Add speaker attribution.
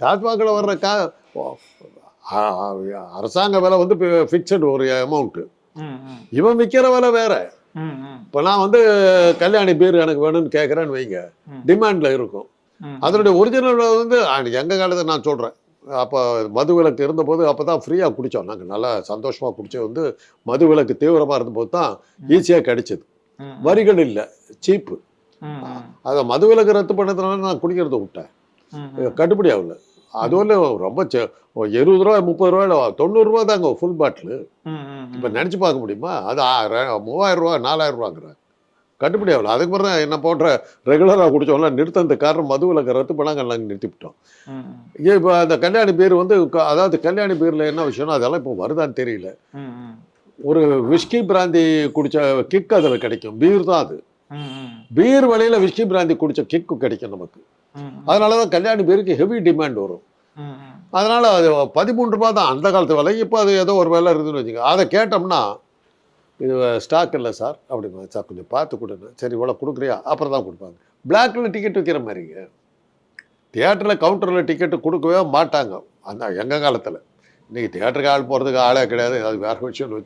Speaker 1: டாஸ்மாகில் வர்ற அரசாங்க விலை வந்து ஃபிக்ஸடு ஒரு அமௌண்ட்டு, இவன் விற்கிற விலை வேற. இப்போ நான் வந்து கல்யாணி பீர் எனக்கு வேணும்னு கேட்குறேன்னு வைங்க, டிமாண்டில் இருக்கும். அதனுடைய ஒரிஜினல் வந்து எங்கள் காலத்தில் நான் சொல்கிறேன், அப்போ மது விலக்கு இருந்தபோது அப்போ தான் ஃப்ரீயாக குடித்தோம் நாங்கள், நல்லா சந்தோஷமாக குடித்தது வந்து மது விலக்கு தீவிரமாக இருந்தபோது தான் ஈஸியாக கிடைச்சிது, வரிகள் இல்லை, சீப்பு. அதை மது விலக்கு ரத்து பண்ணதுனால நான் குடிக்கிறத விட்டேன், கட்டுப்படி ஆகல. அதுவும் ரொம்ப 20 ரூபா 30 ரூபாயில் 90 ரூபா தாங்க ஃபுல் பாட்டிலு. இப்போ நினச்சி பார்க்க முடியுமா? அது 3000 ரூபா 4000 ரூபாங்கிறேன், கட்டுப்படி ஆகல. அதுக்கு பிறகு தான் என்ன போன்ற ரெகுலராக குடித்தோம்ல நிறுத்தது காரணம் மது விலக்கு ரத்து பண்ணாங்க, நாங்கள் நிறுத்திவிட்டோம். இப்போ அந்த கல்யாணி பீர் வந்து அதாவது கல்யாணி பீரில் என்ன விஷயம்னா அதெல்லாம் இப்போ வருதான்னு தெரியல. ஒரு விஸ்கி பிராந்தி குடித்த கிக் அதில் கிடைக்கும், பீர் தான் அது. பீர் விலையில் விஸ்கி பிராந்தி குடித்த கிக்கு கிடைக்கும் நமக்கு. அதனால தான் கல்யாணி பீருக்கு ஹெவி டிமாண்ட் வரும். அதனால் அது 13 ரூபா தான் அந்த காலத்து விலை. இப்போ அது ஏதோ ஒரு விலை இருக்குதுன்னு வச்சுக்கோங்க. அதை கேட்டோம்னா இது ஸ்டாக் இல்லை சார் அப்படின்னா, சார் கொஞ்சம் பார்த்து கொடுங்க. சரி இவ்வளோ கொடுக்குறியா, அப்புறம் தான் கொடுப்பாங்க. பிளாக்ல டிக்கெட் விற்கிற மாதிரிங்க. தியேட்டரில் கவுண்டரில் டிக்கெட்டு கொடுக்கவே மாட்டாங்க அந்த எங்கள் காலத்தில். இன்றைக்கி தியேட்டருக்கு ஆள் போகிறதுக்கு ஆளே கிடையாது, அது வேறு விஷயம்னு வச்சு